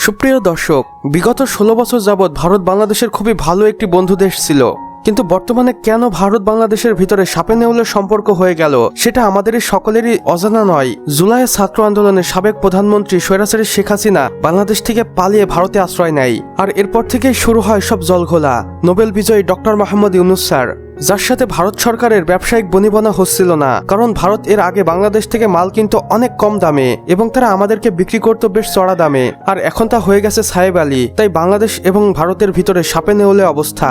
সুপ্রিয় দর্শক, বিগত 16 বছর যাবৎ ভারত বাংলাদেশের খুবই ভালো একটি বন্ধু দেশ ছিল, কিন্তু বর্তমানে কেন ভারত বাংলাদেশের ভিতরে সাপে নেউলের সম্পর্ক হয়ে গেল সেটা আমাদের সকলেরই অজানা নয়। জুলাইয়ের ছাত্র আন্দোলনে সাবেক প্রধানমন্ত্রী স্বৈরাচারী শেখ হাসিনা বাংলাদেশ থেকে পালিয়ে ভারতে আশ্রয় নেয়, আর এরপর থেকেই শুরু হয় সব জলঘোলা। নোবেল বিজয়ী ডক্টর মোহাম্মদ ইউনূস স্যার, যার সাথে ভারত সরকারের ব্যবসায়িক বনিবনা হচ্ছিল না, কারণ ভারত এর আগে বাংলাদেশ থেকে মাল কিনতো অনেক কম দামে এবং তারা আমাদেরকে বিক্রি করতো বেশ চড়া দামে, আর এখন তা হয়ে গেছে সাহেব আলী। তাই বাংলাদেশ এবং ভারতের ভিতরে সাপে নেউলে অবস্থা।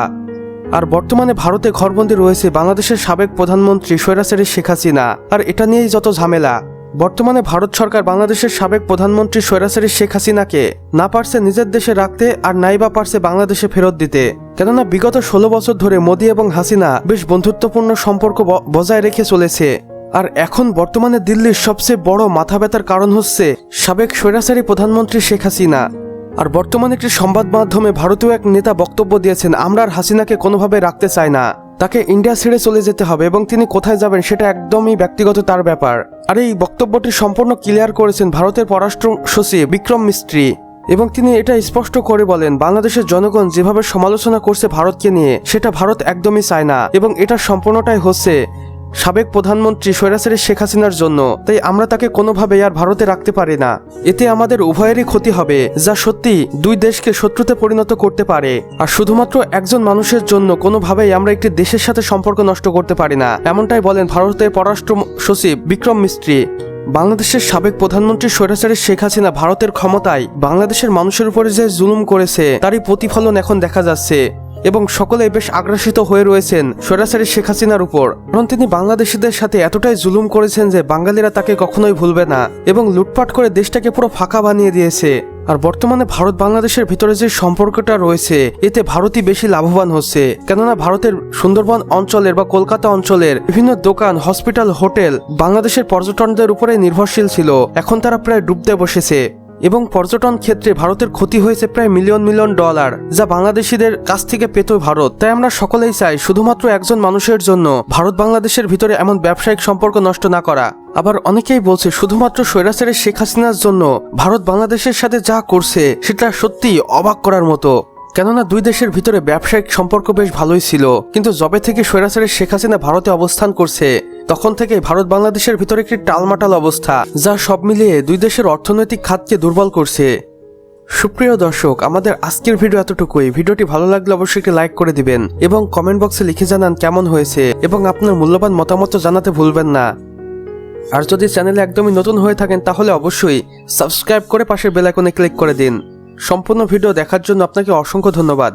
আর বর্তমানে ভারতে ঘরবন্দি রয়েছে বাংলাদেশের সাবেক প্রধানমন্ত্রী স্বৈরাচারী শেখ হাসিনা, আর এটা নিয়েই যত ঝামেলা। বর্তমানে ভারত সরকার বাংলাদেশের সাবেক প্রধানমন্ত্রী স্বৈরাচারী শেখ হাসিনাকে না পারছে নিজের দেশে রাখতে, আর নাইবা পারছে বাংলাদেশে ফেরত দিতে। কেননা বিগত 16 বছর ধরে মোদি এবং হাসিনা বেশ বন্ধুত্বপূর্ণ সম্পর্ক বজায় রেখে চলেছে। আর এখন বর্তমানে দিল্লির সবচেয়ে বড় মাথা ব্যথার কারণ হচ্ছে সাবেক স্বৈরাচারী প্রধানমন্ত্রী শেখ হাসিনা। আর বর্তমানে একটি সংবাদ মাধ্যমে ভারতীয় এক নেতা বক্তব্য দিয়েছেন, আমরা আর হাসিনাকে কোনোভাবে রাখতে চাই না, তাকে ইন্ডিয়া ছেড়ে চলে যেতে হবে এবং তিনি কোথায় যাবেন সেটা একদমই ব্যক্তিগত তার ব্যাপার। আর এই বক্তব্যটি সম্পূর্ণ ক্লিয়ার করেছেন ভারতের পররাষ্ট্র সচিব বিক্রম মিস্ত্রি, এবং তিনি এটা স্পষ্ট করে বলেন বাংলাদেশের জনগণ যেভাবে সমালোচনা করছে ভারতকে নিয়ে, সেটা ভারত একদমই চায় না, এবং এটা সম্পূর্ণটাই হচ্ছে সাবেক প্রধানমন্ত্রী স্বৈরাচারী শেখ হাসিনার জন্য। তাই আমরা তাকে কোনোভাবেই আর ভারতে রাখতে পারি না। এতে আমাদের উভয়েরই ক্ষতি হবে, যা সত্যি দুই দেশকে শত্রুতে পরিণত করতে পারে। আর শুধুমাত্র একজন মানুষের জন্য কোনোভাবেই আমরা একটি দেশের সাথে সম্পর্ক নষ্ট করতে পারি না, এমনটাই বলেন ভারতের পররাষ্ট্র সচিব বিক্রম মিস্ত্রি। বাংলাদেশের সাবেক প্রধানমন্ত্রী স্বৈরাচারী শেখ হাসিনা ভারতের ক্ষমতায় বাংলাদেশের মানুষের উপরে যে জুলুম করেছে তারই প্রতিফলন এখন দেখা যাচ্ছে, এবং সকলে বেশ আগ্রাসিত হয়ে রয়েছেন স্বৈরাচারী শেখ হাসিনার উপর, কারণ তিনি বাংলাদেশিদের সাথে এতটাই জুলুম করেছেন যে বাঙালিরা তাকে কখনোই ভুলবে না, এবং লুটপাট করে দেশটাকে পুরো ফাঁকা বানিয়ে দিয়েছে। আর বর্তমানে ভারত বাংলাদেশের ভিতরে যে সম্পর্কটা রয়েছে এতে ভারতই বেশি লাভবান হচ্ছে, কেননা ভারতের সুন্দরবন অঞ্চলের বা কলকাতা অঞ্চলের বিভিন্ন দোকান, হসপিটাল, হোটেল বাংলাদেশের পর্যটনদের উপরে নির্ভরশীল ছিল, এখন তারা প্রায় ডুবতে বসেছে, এবং পর্যটন ক্ষেত্রে ভারতের ক্ষতি হয়েছে প্রায় মিলিয়ন মিলিয়ন ডলার, যা বাংলাদেশিদের কাছ থেকে পেত ভারত। তাই আমরা সকলেই চাই শুধুমাত্র একজন মানুষের জন্য ভারত বাংলাদেশের ভিতরে এমন ব্যবসায়িক সম্পর্ক নষ্ট না করা। আবার অনেকেই বলছে শুধুমাত্র স্বৈরাচারী শেখ হাসিনার জন্য ভারত বাংলাদেশের সাথে যা করছে সেটা সত্যি অবাক করার মতো, কেননা দুই দেশের ভিতরে ব্যবসায়িক সম্পর্ক বেশ ভালোই ছিল, কিন্তু যবে থেকে স্বৈরাচারী শেখ হাসিনা ভারতে অবস্থান করছে তখন থেকে ভারত বাংলাদেশের ভিতরে একটি টালমাটাল অবস্থা, যা সব মিলিয়ে দুই দেশের অর্থনৈতিক খাতকে দুর্বল করছে। সুপ্রিয় দর্শক, আমাদের আজকের ভিডিও এতটুকুই। ভিডিওটি ভালো লাগলে অবশ্যই একটি লাইক করে দিবেন এবং কমেন্ট বক্সে লিখে জানান কেমন হয়েছে, এবং আপনার মূল্যবান মতামত জানাতে ভুলবেন না। আর যদি চ্যানেলে একদমই নতুন হয়ে থাকেন তাহলে অবশ্যই সাবস্ক্রাইব করে পাশের বেল আইকনে ক্লিক করে দিন। সম্পূর্ণ ভিডিও দেখার জন্য আপনাকে অসংখ্য ধন্যবাদ।